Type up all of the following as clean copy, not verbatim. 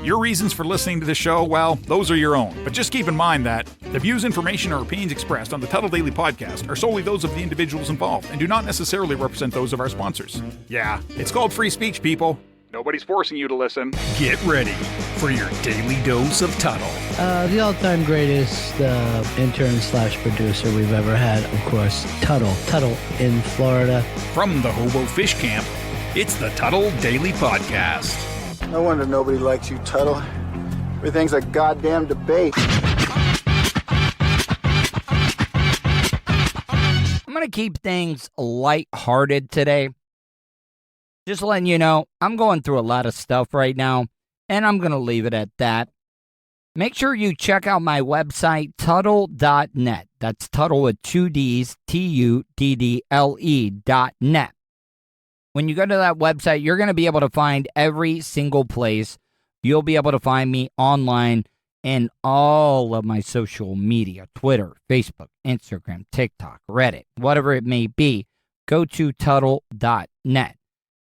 Your reasons for listening to the show, well, those are your own. But just keep in mind that the views, information, or opinions expressed on the Tuddle Daily Podcast are solely those of the individuals involved and do not necessarily represent those of our sponsors. Yeah, it's called free speech, people. Nobody's forcing you to listen. Get ready for your daily dose of Tuddle. The all-time greatest intern/producer we've ever had, of course, Tuddle. Tuddle in Florida. From the Hobo Fish Camp, it's the Tuddle Daily Podcast. No wonder nobody likes you, Tuddle. Everything's a goddamn debate. I'm going to keep things lighthearted today. Just letting you know, I'm going through a lot of stuff right now, and I'm going to leave it at that. Make sure you check out my website, Tuddle.net. That's Tuddle with 2 Ds, Tuddle.net. When you go to that website, you're going to be able to find every single place. You'll be able to find me online and all of my social media, Twitter, Facebook, Instagram, TikTok, Reddit, whatever it may be. Go to Tuddle.net.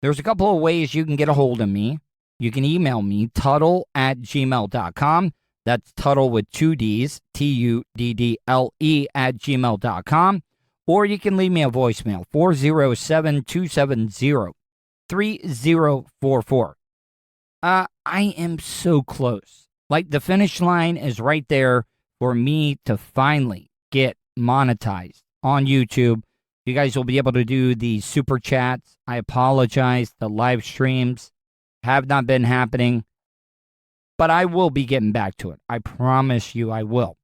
There's a couple of ways you can get a hold of me. You can email me, Tuddle@gmail.com. That's Tuddle with 2 Ds, Tuddle @gmail.com. Or you can leave me a voicemail, 407-270-3044. I am so close. Like, the finish line is right there for me to finally get monetized on YouTube. You guys will be able to do the super chats. I apologize. The live streams have not been happening, but I will be getting back to it. I promise you I will.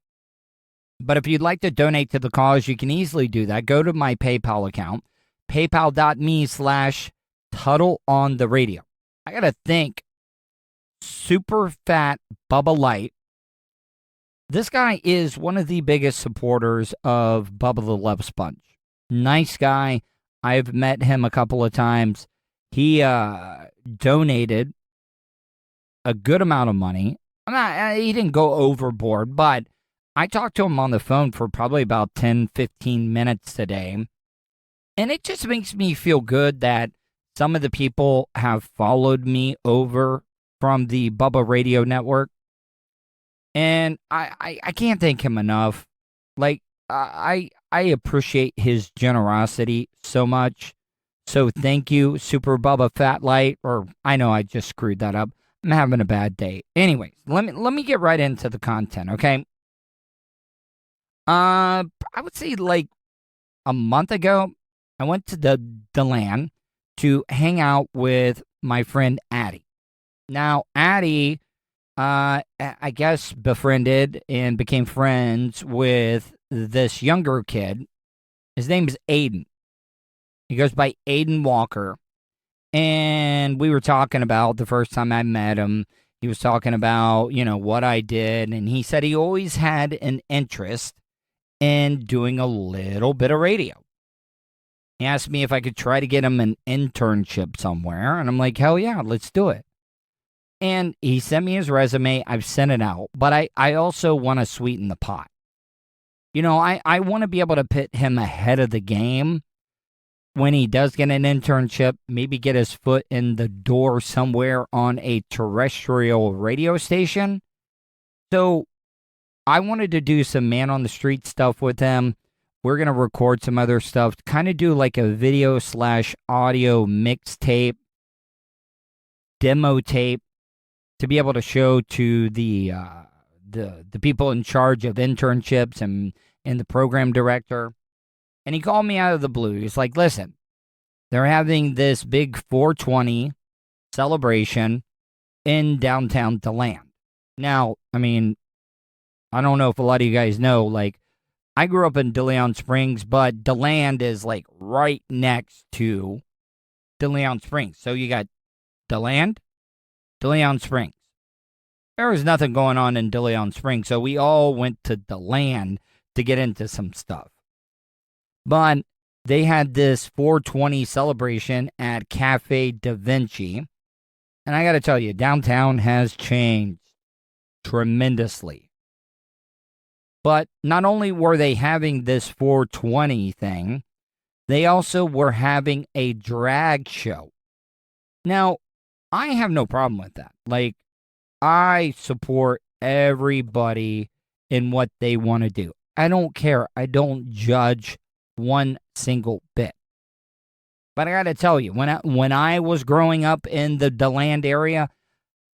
But if you'd like to donate to the cause, you can easily do that. Go to my PayPal account, paypal.me/Tuddle on the radio. I got to thank Super Fat Bubba Light. This guy is one of the biggest supporters of Bubba the Love Sponge. Nice guy. I've met him a couple of times. He donated a good amount of money. He didn't go overboard, but I talked to him on the phone for probably about 10, 15 minutes today. And it just makes me feel good that some of the people have followed me over from the Bubba Radio Network. And I can't thank him enough. Like, I appreciate his generosity so much. So thank you, Super Bubba Fat Light. Or I know I just screwed that up. I'm having a bad day. Anyways, let me get right into the content, okay? I would say like a month ago, I went to the Deland to hang out with my friend Addie. Now, Addie, I guess, befriended and became friends with this younger kid. His name is Aiden. He goes by Aiden Walker. And we were talking about the first time I met him. He was talking about, what I did. And he said he always had an interest in doing a little bit of radio. He asked me if I could try to get him an internship somewhere. And I'm like, hell yeah, let's do it. And he sent me his resume. I've sent it out. But I also want to sweeten the pot. I want to be able to put him ahead of the game when he does get an internship, maybe get his foot in the door somewhere on a terrestrial radio station. So I wanted to do some man-on-the-street stuff with him. We're going to record some other stuff, kind of do like a video/audio mixtape, demo tape, to be able to show to the people in charge of internships and the program director. And he called me out of the blue. He's like, listen, they're having this big 420 celebration in downtown Deland. Now, I mean, I don't know if a lot of you guys know, like, I grew up in DeLeon Springs, but Deland is like right next to DeLeon Springs. So you got Deland, DeLeon Springs. There was nothing going on in DeLeon Springs, so we all went to Deland to get into some stuff. But they had this 420 celebration at Cafe Da Vinci. And I got to tell you, downtown has changed tremendously. But not only were they having this 420 thing, they also were having a drag show. Now, I have no problem with that. Like, I support everybody in what they want to do. I don't care. I don't judge one single bit. But I got to tell you, when I was growing up in the Deland area,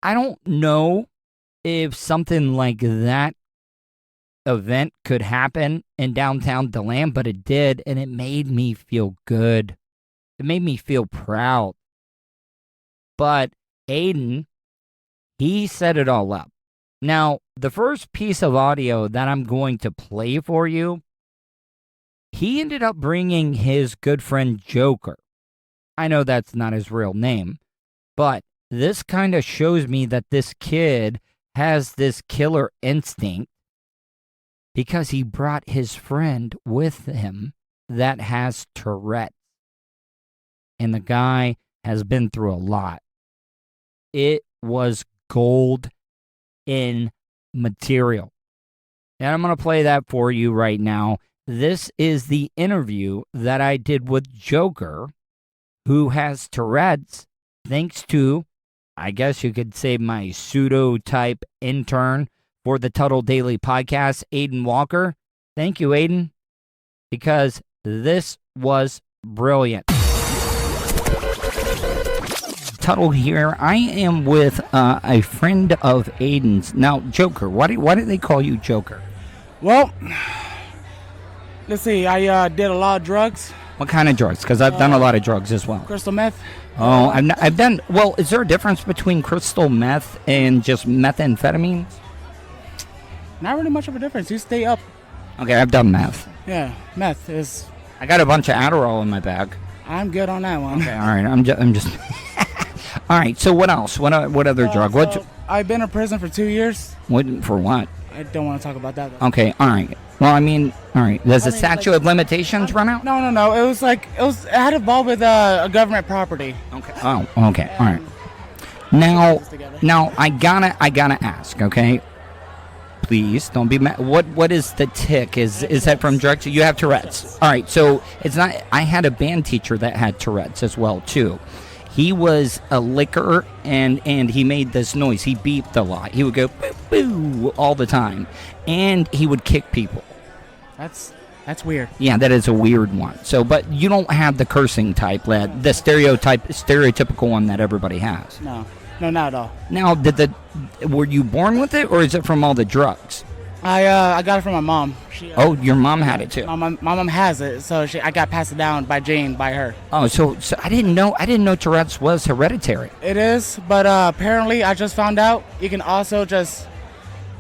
I don't know if something like that event could happen in downtown Deland, but it did, and it made me feel good. It made me feel proud. But Aiden, he set it all up. Now, the first piece of audio that I'm going to play for you, he ended up bringing his good friend Joker. I know that's not his real name, but this kind of shows me that this kid has this killer instinct because he brought his friend with him that has Tourette. And the guy has been through a lot. It was gold in material. And I'm going to play that for you right now. This is the interview that I did with Joker, who has Tourette's, thanks to, I guess you could say, my pseudo-type intern for the Tuddle Daily Podcast, Aiden Walker. Thank you, Aiden, because this was brilliant. Tuddle here. I am with a friend of Aiden's. Now, Joker, why do they call you Joker? Well, let's see. I did a lot of drugs. What kind of drugs? Because I've done a lot of drugs as well. Crystal meth. Oh, I've done. Well, is there a difference between crystal meth and just methamphetamines? Not really much of a difference. You stay up. Okay, I've done meth. Yeah, meth is. I got a bunch of Adderall in my bag. I'm good on that one. Okay, all right. I'm just. All right. So what else? What other drug? So I've been in prison for 2 years. What for? What? I don't want to talk about that, though. Okay. All right. Well, I mean, all right. Does the statute of limitations run out? No. It had involved with a government property. Okay. Oh. Okay. All right. Now I gotta ask. Okay. Please don't be mad. What is the tick? Is that from drugs? You have Tourette's. All right. So it's not. I had a band teacher that had Tourette's as well too. He was a licker, and he made this noise. He beeped a lot. He would go boo boo all the time, and he would kick people. That's weird. Yeah, that is a weird one. So, but you don't have the cursing type, the stereotypical one that everybody has. No, not at all. Now, were you born with it, or is it from all the drugs? I got it from my mom. Your mom had it too. My mom has it, so I got passed it down by Jane, by her. Oh, so I didn't know Tourette's was hereditary. It is, but apparently I just found out you can also just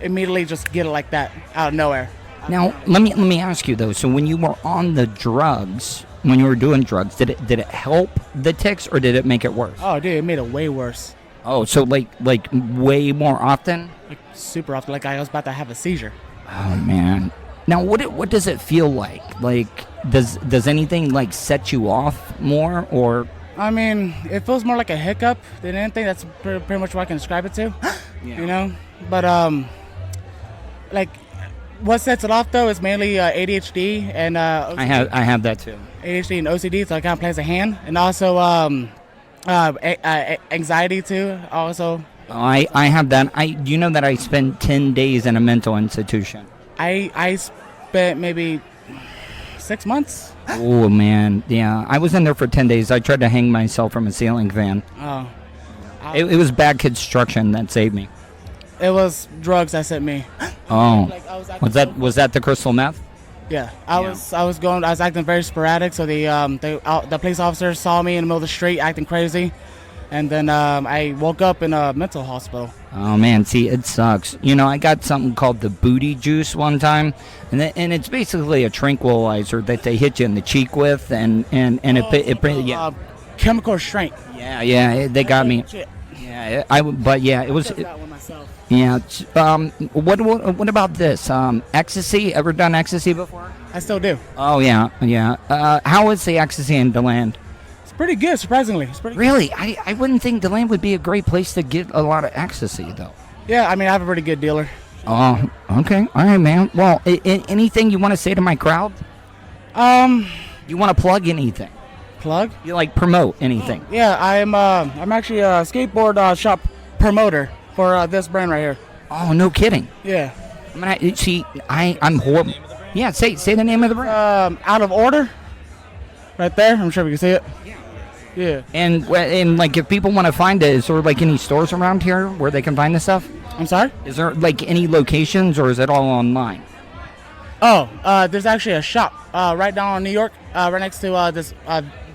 immediately just get it like that out of nowhere. Now, let me ask you though. So when you were on the drugs, when you were doing drugs, did it help the tics or did it make it worse? Oh, dude, it made it way worse. Oh, so like way more often? Like super often, like I was about to have a seizure. Oh man. Now, what does it feel like? Like, does anything like set you off more, or? I mean, it feels more like a hiccup than anything. That's pretty much what I can describe it to. Yeah. You know, but like, what sets it off though is mainly ADHD and OCD. I have that too. ADHD and OCD, so it kind of plays a hand, and also anxiety too. Also. I have that. You know that I spent 10 days in a mental institution. I spent maybe 6 months. Oh man, yeah. I was in there for 10 days. I tried to hang myself from a ceiling fan. Oh. It was bad construction that saved me. It was drugs that sent me. Oh. Like, was that the crystal meth? Yeah. I was acting very sporadic, so the police officers saw me in the middle of the street acting crazy. And then I woke up in a mental hospital. Oh, man. See, it sucks. You know, I got something called the booty juice one time. And it's basically a tranquilizer that they hit you in the cheek with. And it chemical restraint. Yeah, they got me. Shit. Yeah, it was. I did that one myself. Yeah. What about this? Ecstasy? Ever done ecstasy before? I still do. Oh, yeah. How is the ecstasy in Deland? Pretty good, surprisingly. It's pretty Really? good. I wouldn't think Deland would be a great place to get a lot of ecstasy, though. Yeah, I mean, I have a pretty good dealer. Oh, okay. All right, man. Well, anything you want to say to my crowd? You want to plug anything? Plug? You promote anything? Yeah, I'm actually a skateboard shop promoter for this brand right here. Oh, no kidding. Yeah. I'm horrible. Yeah, say the name of the brand. Out of Order. Right there. I'm sure we can see it. Yeah. And like, if people want to find it, is there like any stores around here where they can find this stuff? I'm sorry? Is there like any locations, or is it all online? Oh, there's actually a shop right down in New York, right next to this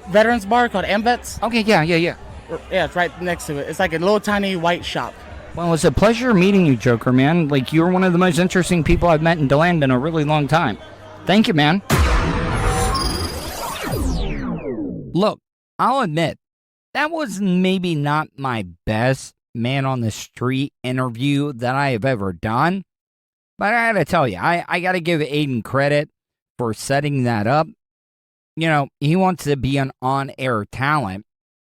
veterans bar called MVets. Okay, yeah. Yeah, it's right next to it. It's like a little tiny white shop. Well, it's a pleasure meeting you, Joker, man. Like, you're one of the most interesting people I've met in Deland in a really long time. Thank you, man. Look, I'll admit, that was maybe not my best man on the street interview that I have ever done. But I gotta tell you, I gotta give Aiden credit for setting that up. You know, he wants to be an on-air talent,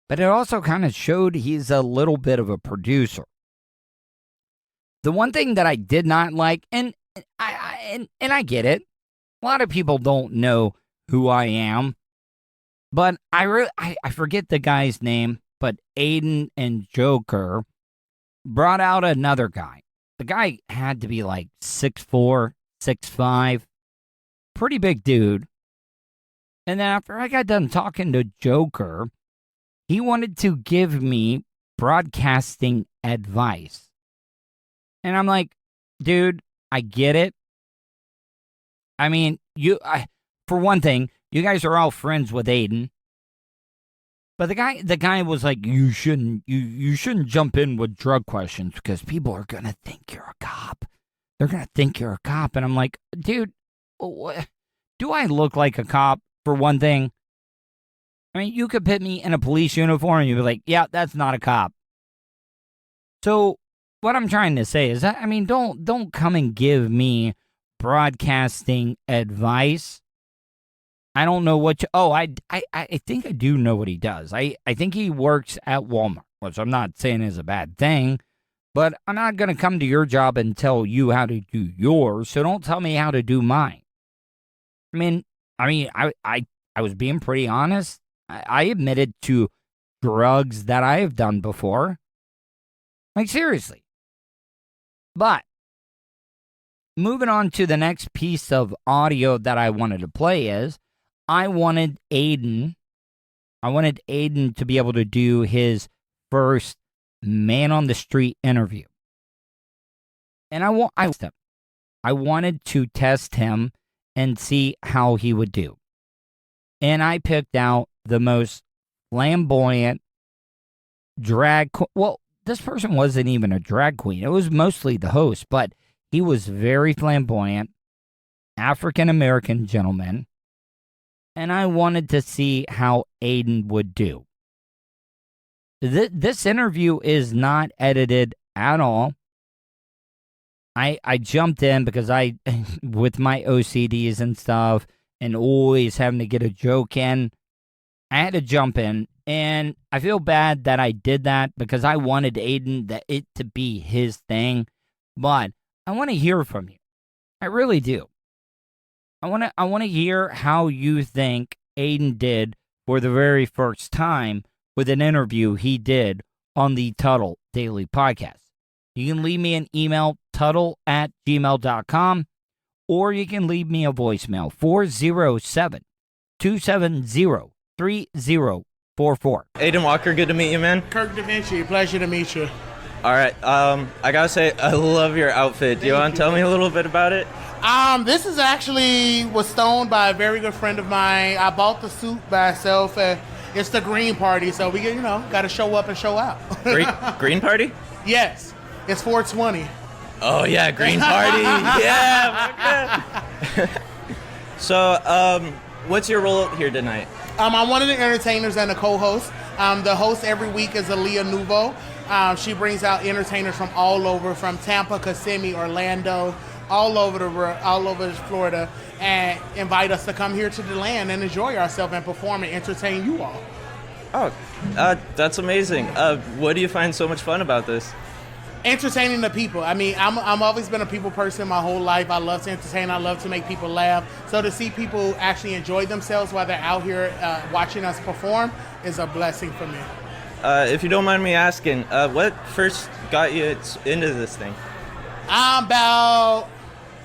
but it also kind of showed he's a little bit of a producer. The one thing that I did not like, and I get it, a lot of people don't know who I am, but I forget the guy's name, but Aiden and Joker brought out another guy. The guy had to be like 6'4", 6'5", pretty big dude. And then after I got done talking to Joker, he wanted to give me broadcasting advice. And I'm like, dude, I get it. I mean, for one thing, you guys are all friends with Aiden. But the guy was like, you shouldn't jump in with drug questions because people are gonna think you're a cop. They're gonna think you're a cop. And I'm like, dude, do I look like a cop? For one thing, I mean, you could put me in a police uniform and you'd be like, yeah, that's not a cop. So what I'm trying to say is that, I mean, don't come and give me broadcasting advice. I don't know what I think I do know what he does. I think he works at Walmart, which I'm not saying is a bad thing, but I'm not going to come to your job and tell you how to do yours, so don't tell me how to do mine. I mean, I was being pretty honest. I admitted to drugs that I have done before. Like, seriously. But moving on to the next piece of audio that I wanted to play is I wanted Aiden to be able to do his first man on the street interview. And I wanted to test him and see how he would do. And I picked out the most flamboyant drag queen. Well, this person wasn't even a drag queen. It was mostly the host, but he was very flamboyant, African-American gentleman. And I wanted to see how Aiden would do. This interview is not edited at all. I jumped in because with my OCDs and stuff, and always having to get a joke in, I had to jump in, and I feel bad that I did that because I wanted Aiden it to be his thing, but I want to hear from you. I really do. I want to hear how you think Aiden did for the very first time with an interview he did on the Tuddle Daily Podcast. You can leave me an email, tuddle@gmail.com, or you can leave me a voicemail, 407-270-3044. Aiden Walker, good to meet you, man. Kirk Da Vinci, pleasure to meet you. All right, I gotta say, I love your outfit. Do you want to tell me a little bit about it? This is actually was stoned by a very good friend of mine. I bought the suit by myself. It's the Green Party, so we got to show up and show out. Green Party? Yes. It's 420. Oh, yeah, Green Party. Yeah. So, what's your role here tonight? I'm one of the entertainers and the co-host. The host every week is Aaliyah Nuvo. She brings out entertainers from all over, from Tampa, Kissimmee, Orlando, all over Florida, and invite us to come here to Deland and enjoy ourselves and perform and entertain you all. Oh, that's amazing. What do you find so much fun about this? Entertaining the people. I mean, I'm always been a people person my whole life. I love to entertain. I love to make people laugh. So to see people actually enjoy themselves while they're out here watching us perform is a blessing for me. If you don't mind me asking, what first got you into this thing? About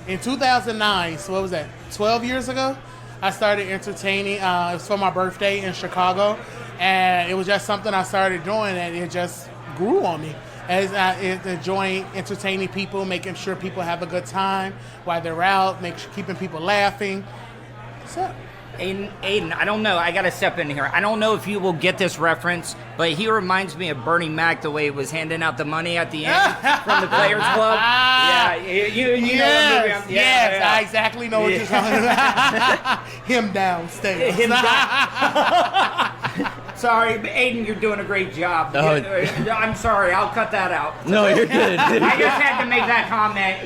in 2009, so what was that, 12 years ago, I started entertaining. It was for my birthday in Chicago, and it was just something I started doing, and it just grew on me. As I enjoying entertaining people, making sure people have a good time while they're out, keeping people laughing. What's up? Aiden, I don't know. I got to step in here. I don't know if you will get this reference, but he reminds me of Bernie Mac the way he was handing out the money at the end from the Players Club. Yeah, you know what movie Yes, I exactly know what you're talking about. Him down, stay. Him down. Sorry, Aiden, you're doing a great job. Oh. I'm sorry, I'll cut that out. No, you're good. I just had to make that comment.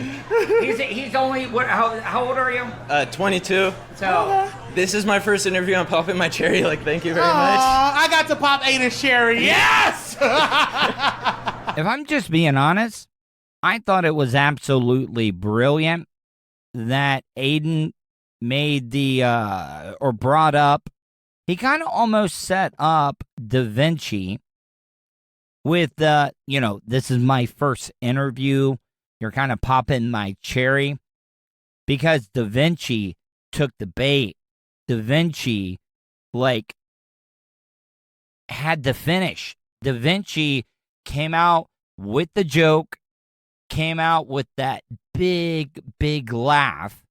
He's only, how old are you? 22. So... This is my first interview. I'm popping my cherry. Thank you very much. I got to pop Aiden's cherry. Yes! If I'm just being honest, I thought it was absolutely brilliant that Aiden made or brought up, he kind of almost set up Da Vinci with this is my first interview. You're kind of popping my cherry because Da Vinci took the bait. Da Vinci, had the finish. Da Vinci came out with the joke, came out with that big, big laugh.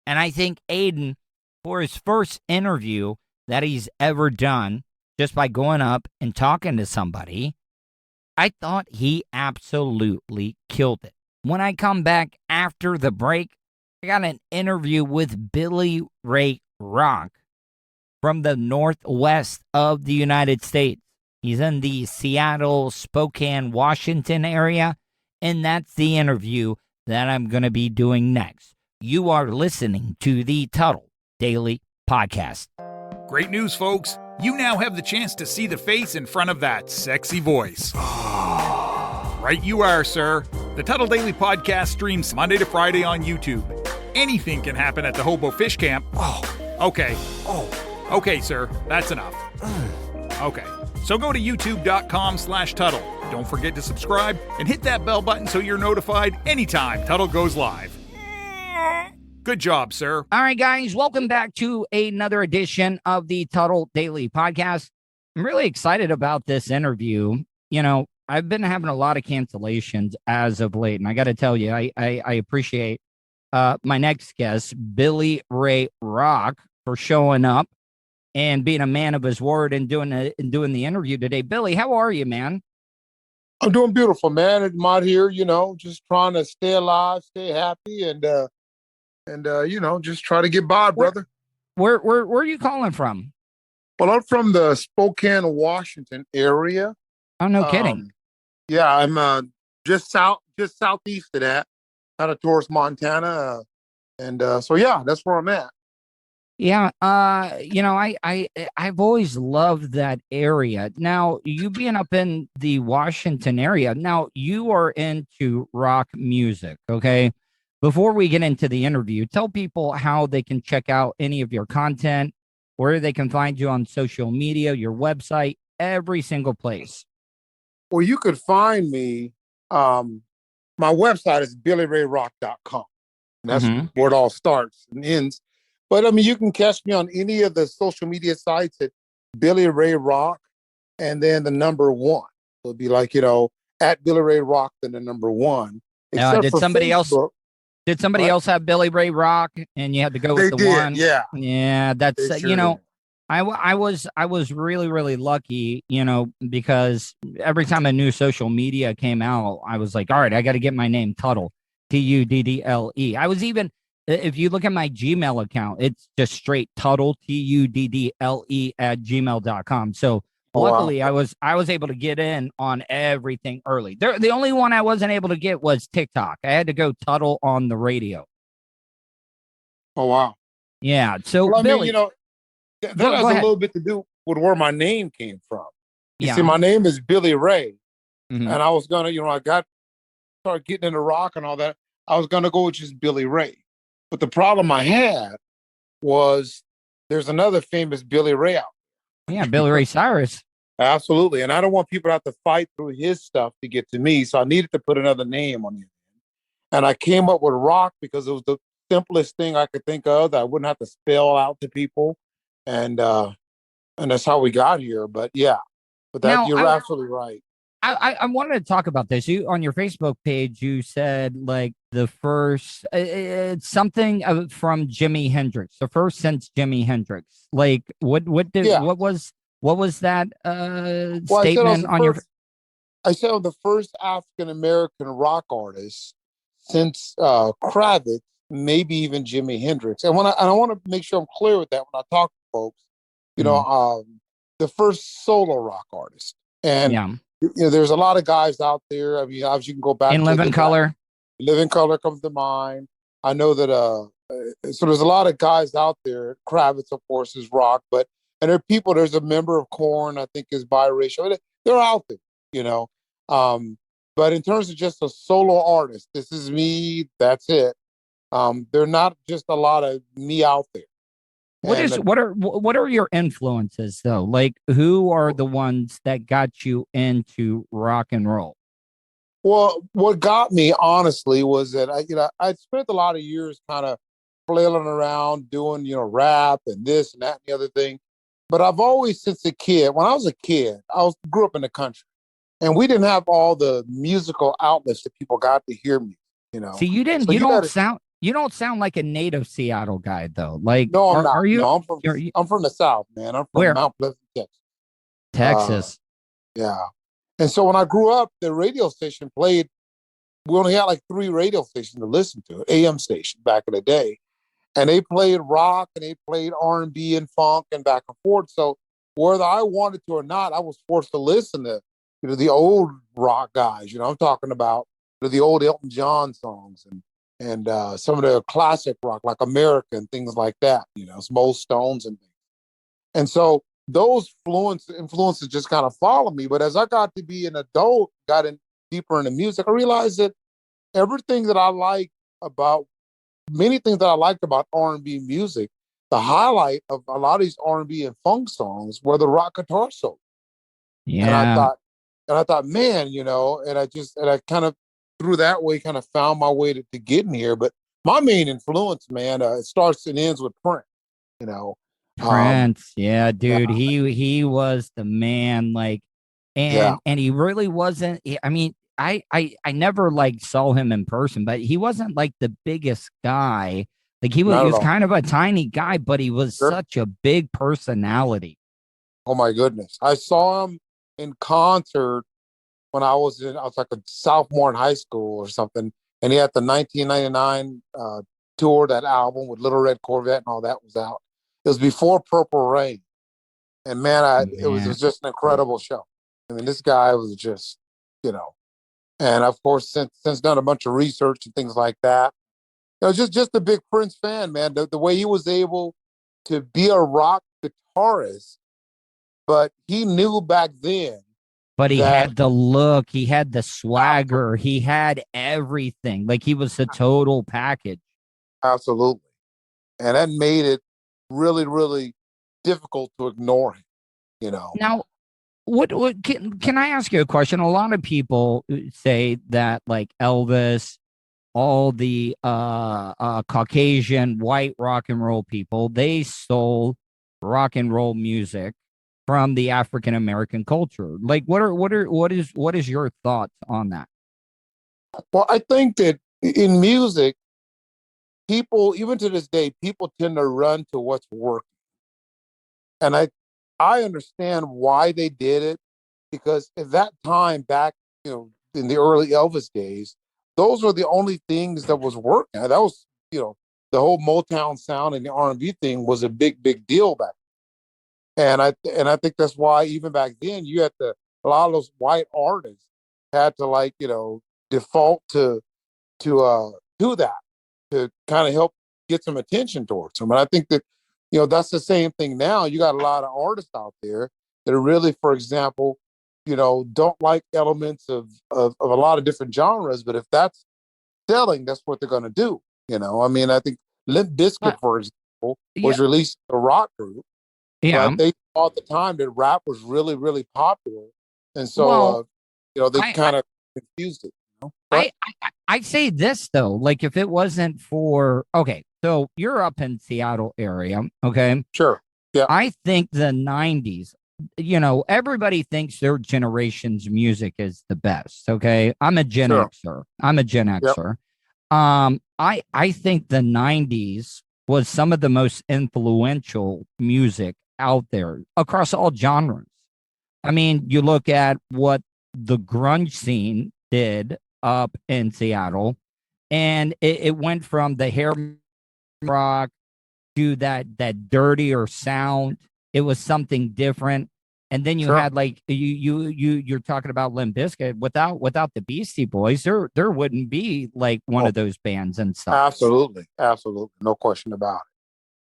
And I think Aiden, for his first interview that he's ever done, just by going up and talking to somebody, I thought he absolutely killed it. When I come back after the break, I got an interview with Billy Ray Rock from the northwest of the United States. He's in the Seattle, Spokane, Washington area, and that's the interview that I'm going to be doing next. You are listening to the Tuddle Daily Podcast. Great news, folks. You now have the chance to see the face in front of that sexy voice. Right you are, sir. The Tuddle Daily Podcast streams Monday to Friday on YouTube. Anything can happen at the Hobo Fish Camp. Okay, sir. That's enough. Okay. So go to youtube.com/Tuddle. Don't forget to subscribe and hit that bell button so you're notified anytime Tuddle goes live. Good job, sir. All right, guys. Welcome back to another edition of the Tuddle Daily Podcast. I'm really excited about this interview. I've been having a lot of cancellations as of late, and I got to tell you, I appreciate my next guest, Billy Ray Rock, for showing up and being a man of his word and doing the interview today. Billy, how are you, man? I'm doing beautiful, man. I'm out here, just trying to stay alive, stay happy, and just try to get by, brother. Where are you calling from? Well, I'm from the Spokane, Washington area. Oh, no kidding. Yeah, I'm just southeast of that, kind of towards Montana, so yeah, that's where I'm at. Yeah, I've always loved that area. Now, you being up in the Washington area, now you are into rock music, okay? Before we get into the interview, tell people how they can check out any of your content, where they can find you on social media, your website, every single place. Well, you could find me. My website is billyrayrock.com. And that's where it all starts and ends. But you can catch me on any of the social media sites at Billy Ray Rock, and then the number 1. It'll be at Billy Ray Rock, then the number 1. Did somebody else have Billy Ray Rock, and you had to go with the 1? Yeah. That's I was really, really lucky, because every time a new social media came out, I was like, all right, I got to get my name Tuddle, Tuddle. I was even, if you look at my Gmail account, it's just straight Tuddle, Tuddle @gmail.com. So luckily, I was able to get in on everything early. The only one I wasn't able to get was TikTok. I had to go Tuddle on the radio. Oh, wow. Yeah. So, well, Billy, that has a little bit to do with where my name came from. You see, my name is Billy Ray. And I was going to, started getting into rock and all that. I was going to go with just Billy Ray. But the problem I had was there's another famous Billy Ray out. Yeah, Billy Ray Cyrus. Absolutely. And I don't want people to have to fight through his stuff to get to me. So I needed to put another name on it. And I came up with rock because it was the simplest thing I could think of that I wouldn't have to spell out to people. And that's how we got here. But yeah, but that Now, you're absolutely right. I wanted to talk about this. You on your Facebook page, you said like the first it's something from Jimi Hendrix, the first since Jimi Hendrix. Like what was that statement on your? I said I'm the first African American rock artist since Kravitz, maybe even Jimi Hendrix. And I want to make sure I'm clear with that when I talk to folks. You know, the first solo rock artist. And there's a lot of guys out there. I mean, obviously you can go back In Living Color. Living Color comes to mind. I know that so there's a lot of guys out there. Kravitz, of course, is rock, and there are people, there's a member of Korn, I think is biracial. They're out there, you know. But in terms of just a solo artist, this is me, that's it. There are not just a lot of me out there. What are your influences though? Like who are the ones that got you into rock and roll? Well, what got me honestly was that I spent a lot of years kind of flailing around doing, rap and this and that and the other thing. But I've always, since a kid, when I was a kid, grew up in the country, and we didn't have all the musical outlets that people got to hear me. See, you don't sound like a native Seattle guy though. Like, no, I'm not. Are you? No, I'm from the South, man. I'm from Mount Pleasant, Texas. Texas. Yeah. And so when I grew up, the radio station played. We only had like 3 radio stations to listen to, AM station back in the day, and they played rock and they played R&B and funk and back and forth. So whether I wanted to or not, I was forced to listen to the old rock guys. I'm talking about the old Elton John songs and some of the classic rock like America and things like that. Some old Stones and things. And so those influences just kind of followed me. But as I got to be an adult, got in deeper into music, I realized that everything that I like about many things that I liked about R&B music, the highlight of a lot of these R&B and funk songs were the rock guitar solo. Yeah. And I thought, man, and I kind of through that way kind of found my way to getting here. But my main influence, man, it starts and ends with Prince. Prince, yeah, dude, he was the man, like, and he really wasn't. I mean, I never like saw him in person, but he wasn't like the biggest guy. Like he was kind of a tiny guy, but he was such a big personality. Oh my goodness, I saw him in concert when I was like a sophomore in high school or something, and he had the 1999 tour, that album with Little Red Corvette and all that was out. It was before Purple Rain, and man, it was just an incredible show. I mean, this guy was just, and of course, since done a bunch of research and things like that, just a big Prince fan, man. The way he was able to be a rock guitarist, but he knew back then. But he had the look, he had the swagger, he had everything. Like he was a total package. Absolutely, and that made it really, really difficult to ignore him, Now, what can I ask you a question? A lot of people say that like Elvis, all the Caucasian white rock and roll people, they stole rock and roll music from the African American culture. Like what is your thoughts on that? Well, I think that in music, people, even to this day, people tend to run to what's working. And I understand why they did it, because at that time back, in the early Elvis days, those were the only things that was working. That was, the whole Motown sound and the R&B thing was a big, big deal back then. And I think that's why even back then you had a lot of those white artists had to default to that, to kind of help get some attention towards them. And I think that, that's the same thing now. You got a lot of artists out there that are really, for example, don't like elements of a lot of different genres, but if that's selling, that's what they're going to do. I mean, I think Limp Bizkit, for example, was released a rock group, Yeah. but they thought at the time that rap was really, really popular. And so, Well, they I, kind of confused it. I, I say this though, like if it wasn't for, okay, so you're up in Seattle area, okay? Sure. Yeah. I think the 90s, everybody thinks their generation's music is the best, okay? I'm a Gen Sure. Xer. I'm a Gen Yep. Xer. I think the 90s was some of the most influential music out there across all genres. I mean, you look at what the grunge scene did up in Seattle, and it went from the hair rock to that dirtier sound. It was something different. And then you Sure. had like you're talking about Limp Bizkit. Without the Beastie Boys, there wouldn't be like one of those bands and stuff. Absolutely. No question about it.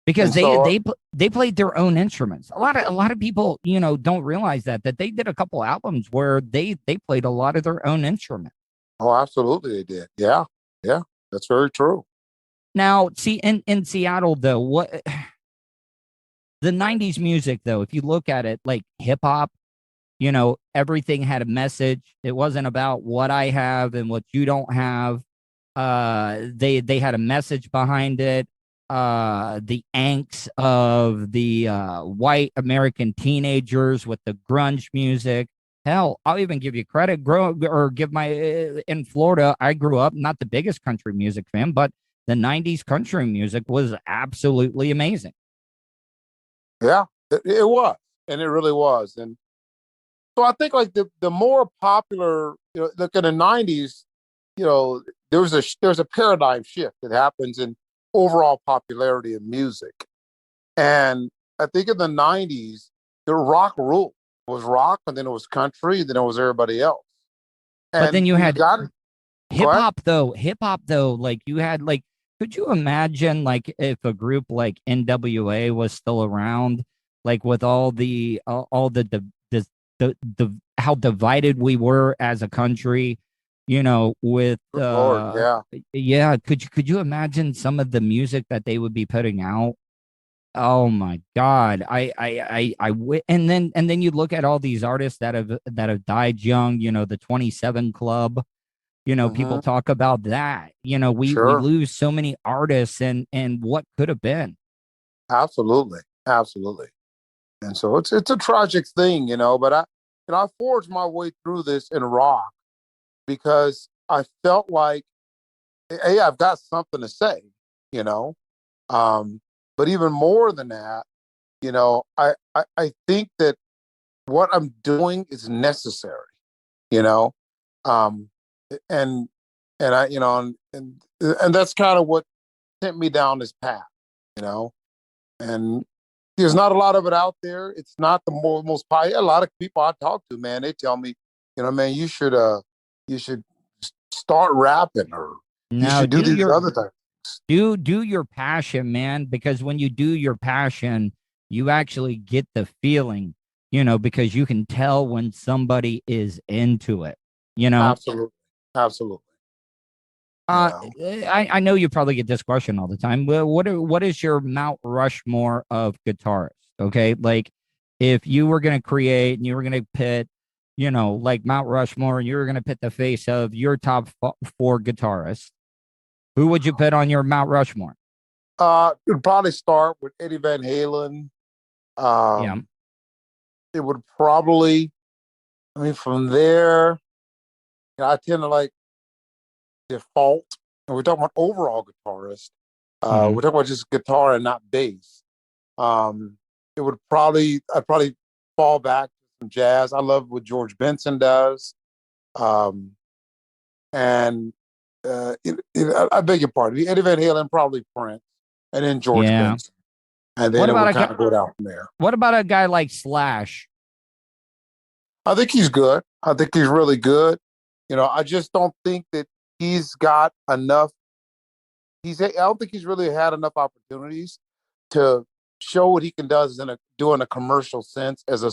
Because And so, they played their own instruments. A lot of people, don't realize that they did a couple albums where they played a lot of their own instruments. oh, absolutely they did. Yeah. Yeah. That's very true. Now, see, in Seattle though, what the 90s music though, if you look at it like hip hop, everything had a message. It wasn't about what I have and what you don't have. They had a message behind it. The angst of the white American teenagers with the grunge music. Hell, I'll even give you credit. In Florida, I grew up not the biggest country music fan, but the 90s country music was absolutely amazing. Yeah, it was. And it really was. And so I think like the more popular, look in the 90s, there's a paradigm shift that happens in overall popularity of music. And I think in the 90s, the rock ruled. It was rock, and then it was country, then it was everybody else. But then you had got hip hop though, like you had like, could you imagine like if a group like NWA was still around, like with all the how divided we were as a country, with Lord, yeah, could you imagine some of the music that they would be putting out? Oh my God. And then you look at all these artists that have died young, the 27 Club, people talk about that. We Sure. lose so many artists and what could have been. Absolutely. And so it's a tragic thing, but I forged my way through this in rock because I felt like, hey, I've got something to say, but even more than that, I think that what I'm doing is necessary, um, and I, and that's kind of what sent me down this path, and there's not a lot of it out there. It's not the most popular. A lot of people I talk to, man, they tell me, man, you should start rapping or you should do these other things. Do your passion, man, because when you do your passion, you actually get the feeling, because you can tell when somebody is into it, Absolutely. I know you probably get this question all the time. Well, what is your Mount Rushmore of guitarists? Okay, like if you were going to create and you were going to pit, like Mount Rushmore, and you were going to pit the face of your top 4 guitarists, who would you put on your Mount Rushmore? It'd probably start with Eddie Van Halen. Yeah. It would probably, from there, I tend to like default. And we're talking about overall guitarist. We're talking about just guitar and not bass. I'd probably fall back to some jazz. I love what George Benson does. And I beg your pardon. Eddie Van Halen, probably Prince, and then George Benson. And then it would kind of go down from there. What about a guy like Slash? I think he's good. I think he's really good. I just don't think that he's got enough. I don't think he's really had enough opportunities to show what he can do in a commercial sense as a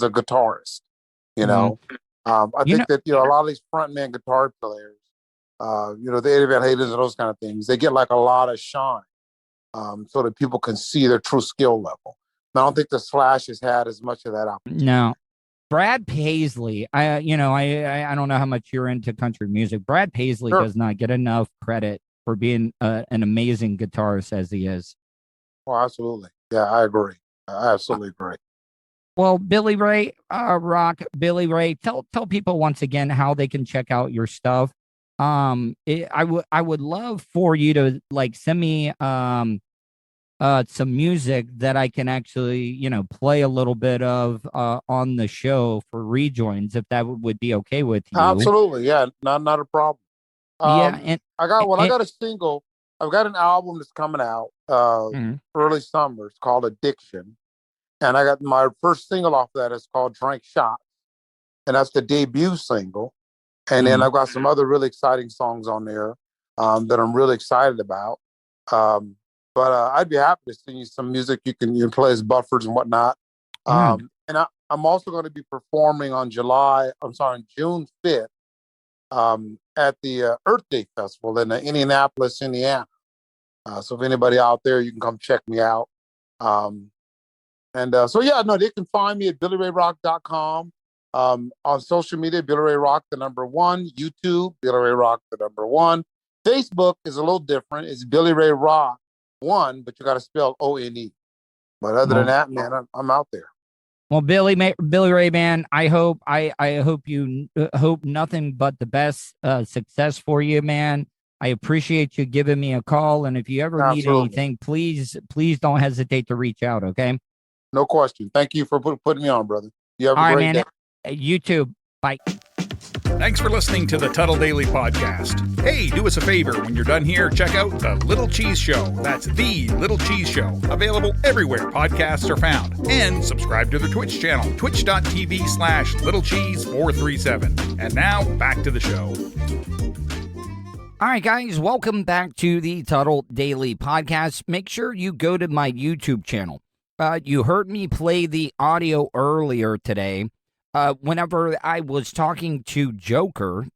guitarist. I think that a lot of these frontman guitar players, the Eddie Van Halens and those kind of things, they get like a lot of shine, so that people can see their true skill level. I don't think the Slash has had as much of that opportunity. No. Brad Paisley, I don't know how much you're into country music. Brad Paisley does not get enough credit for being an amazing guitarist as he is. Oh, absolutely. Yeah, I agree. I absolutely agree. Well, Billy Ray, Billy Ray, tell people once again how they can check out your stuff. I would love for you to like send me some music that I can actually, play a little bit of on the show for rejoins, if that would be okay with you. Absolutely, yeah, not a problem. And I got a single. I've got an album that's coming out early summer. It's called Addiction, and I got my first single off that. It's called Drink Shots, and that's the debut single. And then I've got some other really exciting songs on there that I'm really excited about. But I'd be happy to sing you some music you can play as buffers and whatnot. And I'm also going to be performing on June 5th at the Earth Day Festival in Indianapolis, Indiana. So if anybody out there, you can come check me out. They can find me at BillyRayRock.com. On social media, Billy Ray Rock, the number 1. YouTube, Billy Ray Rock, the number 1. Facebook is a little different. It's Billy Ray Rock 1, but you got to spell O-N-E. But other than that, man, I'm out there. Well, Billy Ray, man, I hope you hope nothing but the best success for you, man. I appreciate you giving me a call, and if you ever need anything, please don't hesitate to reach out. Okay. No question. Thank you for putting me on, brother. You have a great day. You too. Bye. Thanks for listening to the Tuddle Daily Podcast. Hey, do us a favor. When you're done here, check out The Little Cheese Show. That's The Little Cheese Show. Available everywhere podcasts are found. And subscribe to their Twitch channel, twitch.tv/littlecheese437. And now, back to the show. All right, guys, welcome back to the Tuddle Daily Podcast. Make sure you go to my YouTube channel. You heard me play the audio earlier today. Whenever I was talking to Joker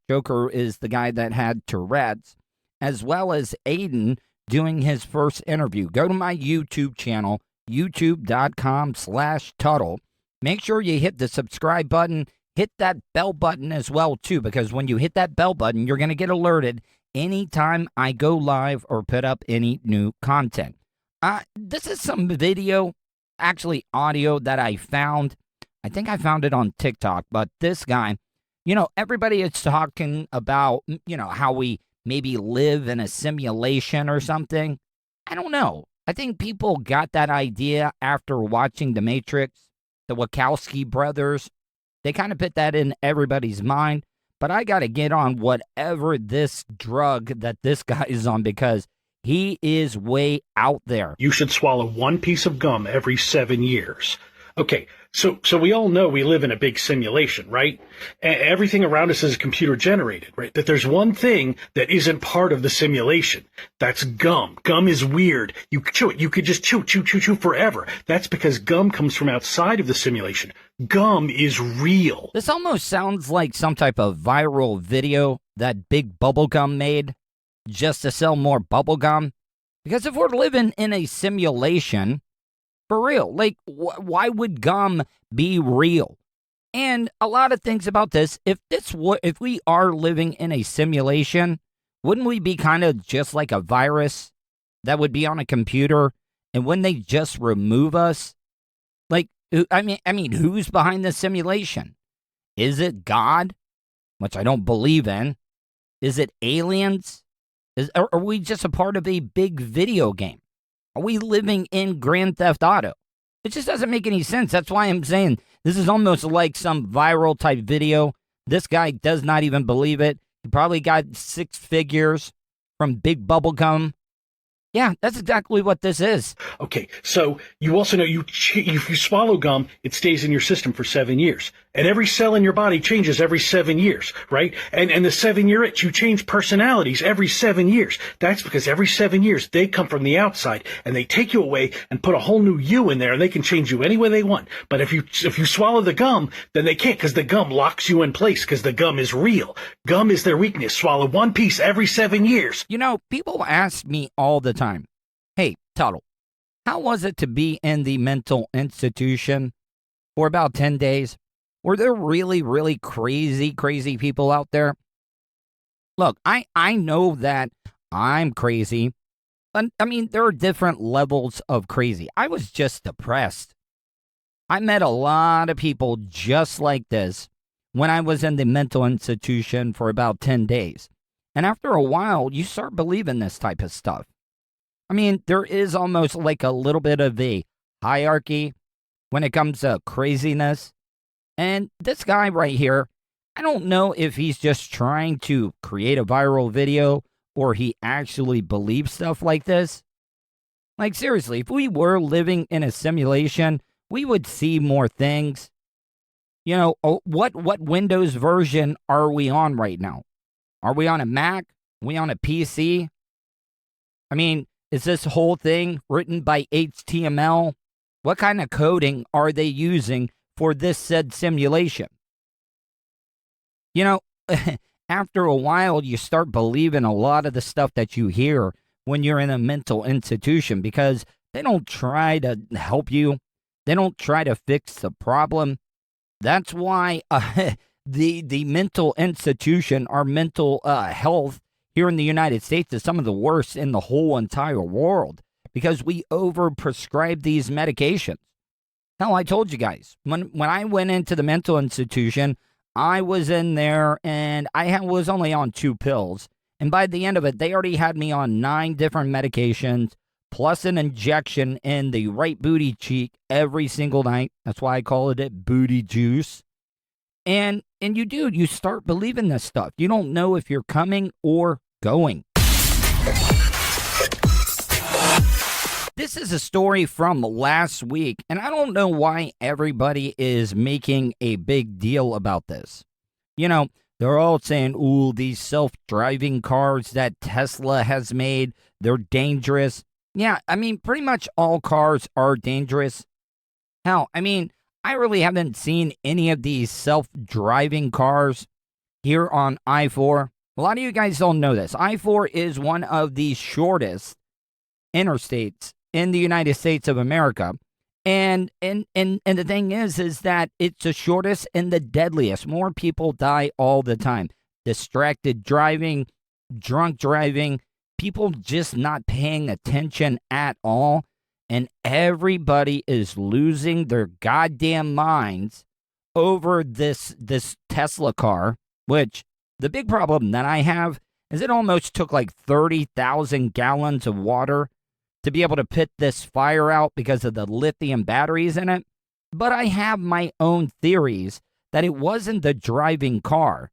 is the guy that had Tourette's, as well as Aiden doing his first interview. Go to my YouTube channel, youtube.com/Tuddle. Make sure you hit the subscribe button, hit that bell button as well, too, because when you hit that bell button, you're going to get alerted anytime I go live or put up any new content. This is some video, actually audio that I found. I think I found it on TikTok, but this guy, everybody is talking about, how we maybe live in a simulation or something. I don't know. I think people got that idea after watching The Matrix, the Wachowski brothers. They kind of put that in everybody's mind, but I got to get on whatever this drug that this guy is on because he is way out there. You should swallow one piece of gum every 7 years. Okay, so we all know we live in a big simulation, right? Everything around us is computer generated, right? That there's one thing that isn't part of the simulation. That's gum. Gum is weird. You chew it. You could just chew forever. That's because gum comes from outside of the simulation. Gum is real. This almost sounds like some type of viral video that Big Bubblegum made just to sell more bubblegum. Because if we're living in a simulation, for real, like, why would gum be real? And a lot of things about this, if we are living in a simulation, wouldn't we be kind of just like a virus that would be on a computer? And wouldn't they just remove us? Like, I mean, who's behind the simulation? Is it God, which I don't believe in? Is it aliens? Are we just a part of a big video game? Are we living in Grand Theft Auto? It just doesn't make any sense. That's why I'm saying this is almost like some viral type video. This guy does not even believe it. He probably got 6 figures from Big Bubblegum. Yeah, that's exactly what this is. Okay, so you also know if you swallow gum, it stays in your system for 7 years. And every cell in your body changes every 7 years, right? And the 7-year itch, you change personalities every 7 years. That's because every 7 years, they come from the outside, and they take you away and put a whole new you in there, and they can change you any way they want. But if you swallow the gum, then they can't, because the gum locks you in place, because the gum is real. Gum is their weakness. Swallow one piece every 7 years. People ask me all the time, hey, Tuddle, how was it to be in the mental institution for about 10 days? Were there really, really crazy, crazy people out there? Look, I know that I'm crazy, but I mean, there are different levels of crazy. I was just depressed. I met a lot of people just like this when I was in the mental institution for about 10 days. And after a while, you start believing this type of stuff. I mean, there is almost like a little bit of a hierarchy when it comes to craziness. And this guy right here, I don't know if he's just trying to create a viral video or he actually believes stuff like this. Like, seriously, if we were living in a simulation, we would see more things. You know, what Windows version are we on right now? Are we on a Mac? Are we on a PC? I mean, is this whole thing written by HTML? What kind of coding are they using for this said simulation? You know, after a while, you start believing a lot of the stuff that you hear when you're in a mental institution because they don't try to help you. They don't try to fix the problem. That's why the mental institution, our mental health here in the United States is some of the worst in the whole entire world because we overprescribe these medications. Hell, I told you guys, when I went into the mental institution, I was in there and I was only on 2 pills. And by the end of it, they already had me on 9 different medications, plus an injection in the right booty cheek every single night. That's why I call it booty juice. And you start believing this stuff. You don't know if you're coming or going. This is a story from last week, and I don't know why everybody is making a big deal about this. You know, they're all saying, ooh, these self-driving cars that Tesla has made, they're dangerous. Yeah, I mean, pretty much all cars are dangerous. Hell, I mean, I really haven't seen any of these self-driving cars here on I-4. A lot of you guys don't know this. I-4 is one of the shortest interstates in the United States of America. And the thing is that it's the shortest and the deadliest. More people die all the time. Distracted driving, drunk driving, people just not paying attention at all. And everybody is losing their goddamn minds over this Tesla car, which the big problem that I have is it almost took like 30,000 gallons of water to be able to put this fire out because of the lithium batteries in it. But I have my own theories that it wasn't the driving car.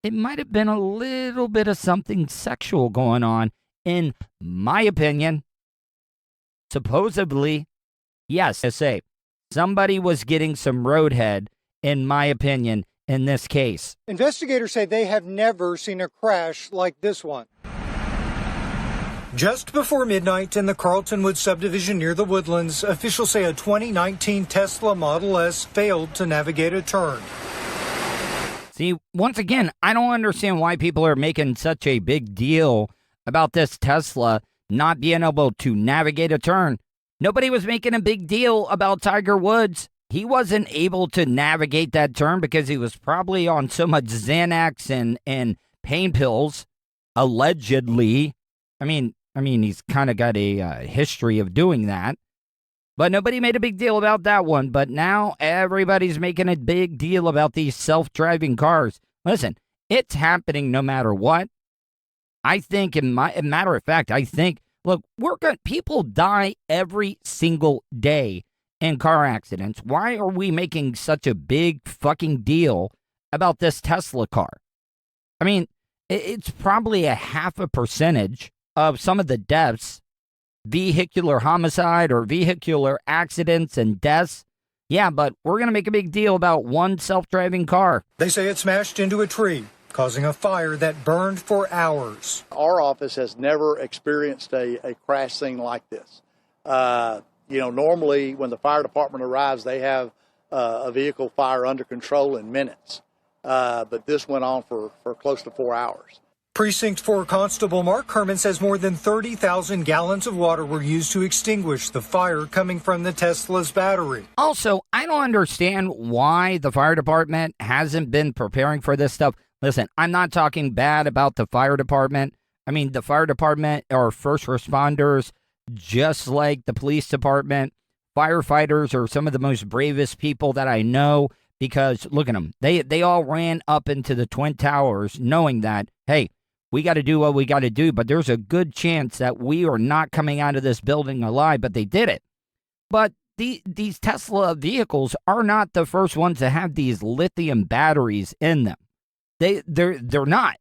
It might have been a little bit of something sexual going on, in my opinion. Supposedly, yes, I say, somebody was getting some roadhead, in my opinion, in this case. Investigators say they have never seen a crash like this one. Just before midnight in the Carltonwood subdivision near the Woodlands, officials say a 2019 Tesla Model S failed to navigate a turn. See, once again, I don't understand why people are making such a big deal about this Tesla not being able to navigate a turn. Nobody was making a big deal about Tiger Woods. He wasn't able to navigate that turn because he was probably on so much Xanax and pain pills, allegedly. I mean, he's kind of got a history of doing that. But nobody made a big deal about that one. But now everybody's making a big deal about these self-driving cars. Listen, it's happening no matter what. I think, matter of fact, look, people die every single day in car accidents. Why are we making such a big fucking deal about this Tesla car? I mean, it's probably a 0.5% of some of the deaths, vehicular homicide or vehicular accidents and deaths. Yeah, but we're going to make a big deal about one self-driving car. They say it smashed into a tree, causing a fire that burned for hours. Our office has never experienced a crash scene like this. Normally when the fire department arrives, they have a vehicle fire under control in minutes. But this went on for close to 4 hours. Precinct 4 Constable Mark Herman says more than 30,000 gallons of water were used to extinguish the fire coming from the Tesla's battery. Also, I don't understand why the fire department hasn't been preparing for this stuff. Listen, I'm not talking bad about the fire department. I mean, the fire department are first responders, just like the police department. Firefighters are some of the most bravest people that I know because, look at them. They all ran up into the Twin Towers knowing that, hey, we got to do what we got to do, but there's a good chance that we are not coming out of this building alive, but they did it. But these Tesla vehicles are not the first ones to have these lithium batteries in them. They're not.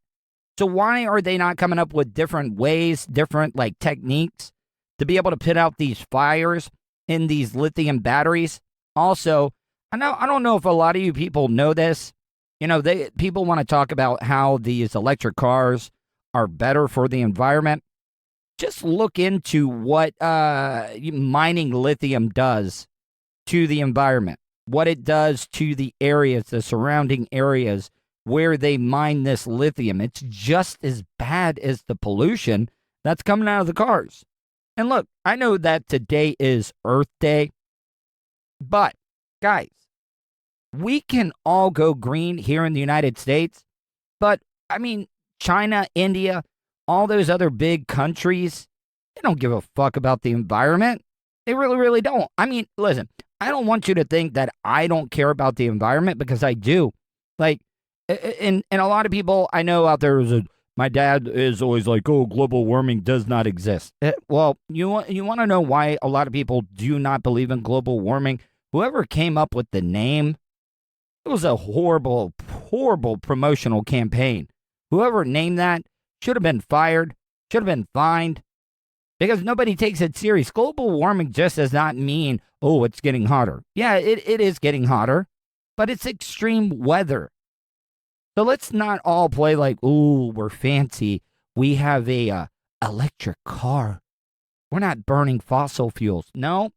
So why are they not coming up with different ways, different like techniques to be able to put out these fires in these lithium batteries? Also, I don't know if a lot of you people know this. You know, people want to talk about how these electric cars are better for the environment. Just look into what mining lithium does to the environment, what it does to the areas, the surrounding areas where they mine this lithium. It's just as bad as the pollution that's coming out of the cars. And look, I know that today is Earth Day, but guys, we can all go green here in the United States, but I mean, China, India, all those other big countries, they don't give a fuck about the environment. They really, really don't. I mean, listen, I don't want you to think that I don't care about the environment because I do. Like, and a lot of people I know out there my dad is always like, oh, global warming does not exist. Well, you want to know why a lot of people do not believe in global warming? Whoever came up with the name, it was a horrible, horrible promotional campaign. Whoever named that should have been fired, should have been fined, because nobody takes it serious. Global warming just does not mean, oh, it's getting hotter. Yeah, it is getting hotter, but it's extreme weather. So let's not all play like, ooh, we're fancy. We have a electric car. We're not burning fossil fuels. No,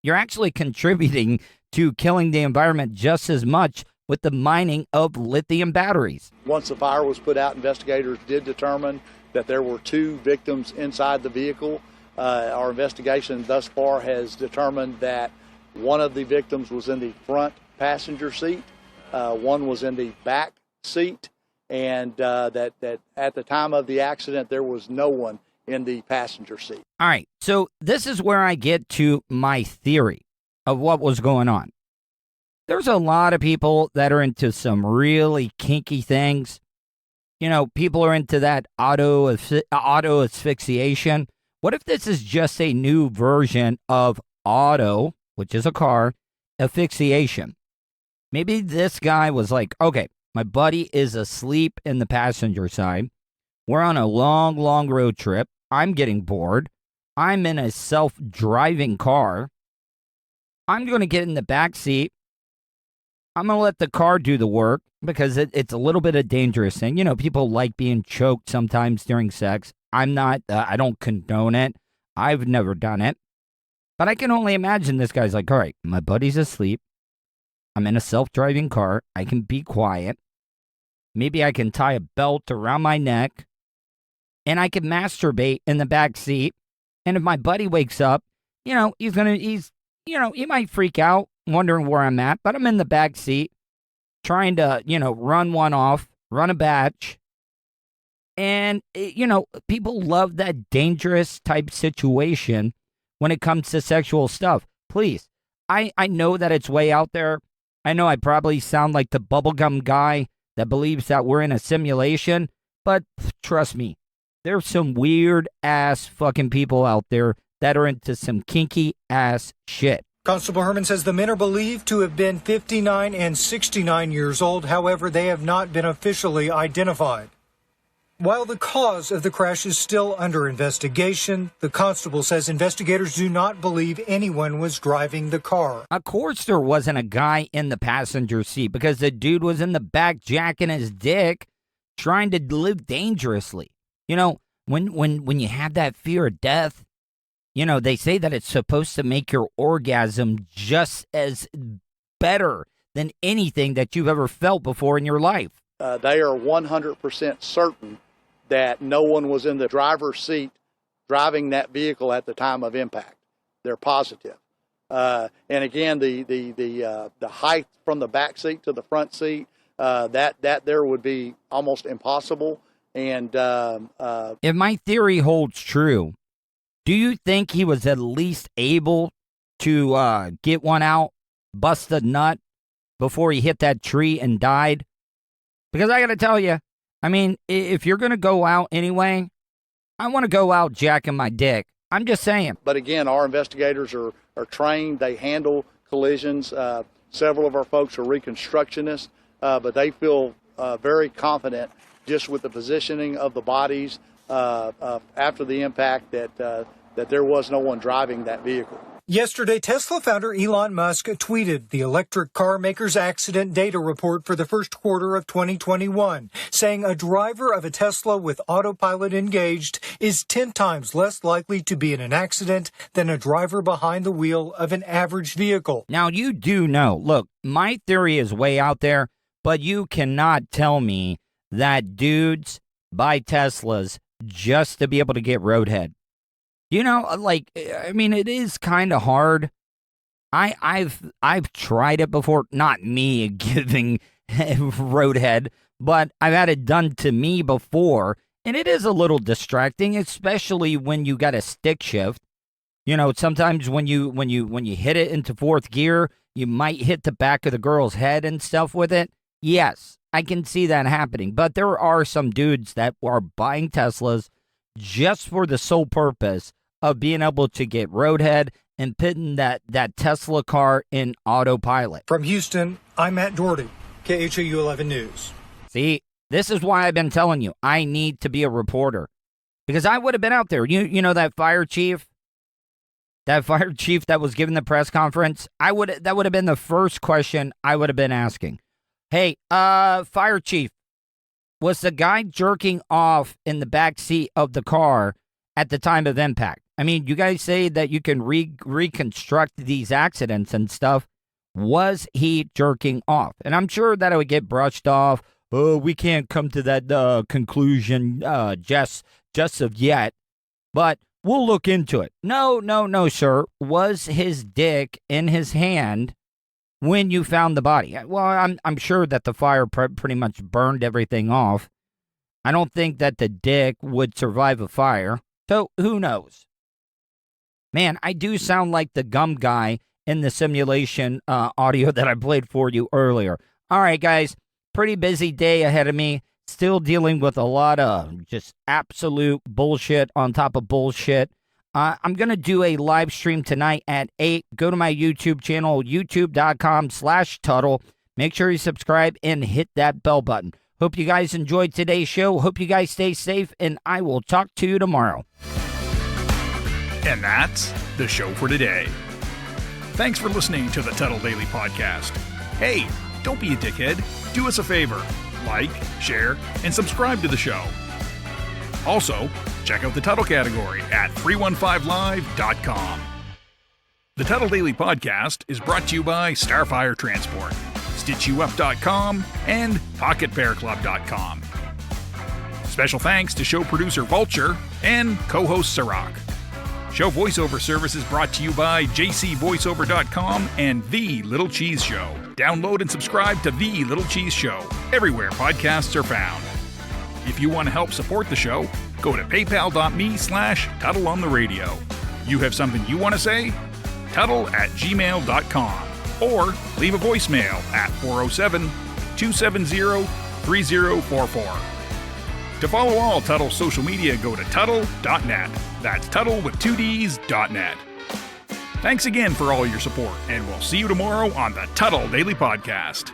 you're actually contributing to killing the environment just as much with the mining of lithium batteries. Once the fire was put out, investigators did determine that there were 2 victims inside the vehicle. Our investigation thus far has determined that one of the victims was in the front passenger seat, one was in the back seat, and that at the time of the accident, there was no one in the passenger seat. All right, so this is where I get to my theory of what was going on. There's a lot of people that are into some really kinky things. You know, people are into that auto asphyxiation. What if this is just a new version of auto, which is a car, asphyxiation? Maybe this guy was like, okay, my buddy is asleep in the passenger side. We're on a long, long road trip. I'm getting bored. I'm in a self-driving car. I'm going to get in the back seat. I'm going to let the car do the work because it's a little bit of a dangerous thing. You know, people like being choked sometimes during sex. I'm not, I don't condone it. I've never done it. But I can only imagine this guy's like, all right, my buddy's asleep. I'm in a self-driving car. I can be quiet. Maybe I can tie a belt around my neck. And I can masturbate in the back seat. And if my buddy wakes up, you know, he might freak out, wondering where I'm at, but I'm in the back seat trying to, run one off, run a batch. And, people love that dangerous type situation when it comes to sexual stuff. Please, I know that it's way out there. I know I probably sound like the bubblegum guy that believes that we're in a simulation, but trust me, there's some weird ass fucking people out there that are into some kinky ass shit. Constable Herman says the men are believed to have been 59 and 69 years old. However, they have not been officially identified. While the cause of the crash is still under investigation, the constable says investigators do not believe anyone was driving the car. Of course there wasn't a guy in the passenger seat because the dude was in the back jacking his dick trying to live dangerously. You know, when you have that fear of death, you know, they say that it's supposed to make your orgasm just as better than anything that you've ever felt before in your life. They are 100% certain that no one was in the driver's seat driving that vehicle at the time of impact. They're positive. And again, the height from the back seat to the front seat, that there would be almost impossible. And if my theory holds true, do you think he was at least able to get one out, bust a nut before he hit that tree and died? Because I got to tell you, I mean, if you're going to go out anyway, I want to go out jacking my dick. I'm just saying. But again, our investigators are trained. They handle collisions. Several of our folks are reconstructionists, but they feel very confident just with the positioning of the bodies after the impact that there was no one driving that vehicle. Yesterday, Tesla founder Elon Musk tweeted the electric car maker's accident data report for the first quarter of 2021, saying a driver of a Tesla with autopilot engaged is 10 times less likely to be in an accident than a driver behind the wheel of an average vehicle. Now, you do know, look, my theory is way out there, but you cannot tell me that dudes buy Teslas just to be able to get roadhead. You know, like, I mean, it is kind of hard. I've tried it before, not me giving roadhead, but I've had it done to me before, and it is a little distracting, especially when you got a stick shift. You know, sometimes when you hit it into fourth gear, you might hit the back of the girl's head and stuff with it. Yes, I can see that happening, but there are some dudes that are buying Teslas just for the sole purpose of being able to get roadhead and putting that Tesla car in autopilot. From Houston, I'm Matt Doherty, KHOU 11 News. See, this is why I've been telling you, I need to be a reporter. Because I would have been out there. You know that fire chief? That fire chief that was giving the press conference? That would have been the first question I would have been asking. Hey, fire chief, was the guy jerking off in the back seat of the car at the time of impact? I mean, you guys say that you can reconstruct these accidents and stuff. Was he jerking off? And I'm sure that it would get brushed off. Oh, we can't come to that conclusion just of yet. But we'll look into it. No, sir. Was his dick in his hand when you found the body? Well, I'm sure that the fire pretty much burned everything off. I don't think that the dick would survive a fire. So who knows? Man, I do sound like the gum guy in the simulation audio that I played for you earlier. All right, guys, pretty busy day ahead of me. Still dealing with a lot of just absolute bullshit on top of bullshit. I'm going to do a live stream tonight at 8. Go to my YouTube channel, youtube.com/Tuddle. Make sure you subscribe and hit that bell button. Hope you guys enjoyed today's show. Hope you guys stay safe, and I will talk to you tomorrow. And that's the show for today. Thanks for listening to the Tuddle Daily Podcast. Hey, don't be a dickhead. Do us a favor. Like, share, and subscribe to the show. Also, check out the Tuddle category at 315live.com. The Tuddle Daily Podcast is brought to you by Starfire Transport, StitchYouUp.com, and PocketPairClub.com. Special thanks to show producer Vulture and co-host Sirach. Show voiceover service is brought to you by JCVoiceover.com and The Little Cheese Show. Download and subscribe to The Little Cheese Show everywhere podcasts are found. If you want to help support the show, go to paypal.me/Tuddle on the radio. You have something you want to say? Tuddle@gmail.com or leave a voicemail at 407-270-3044. To follow all Tuddle social media, go to Tuddle.net. That's Tuddle with 2Ds.net. Thanks again for all your support, and we'll see you tomorrow on the Tuddle Daily Podcast.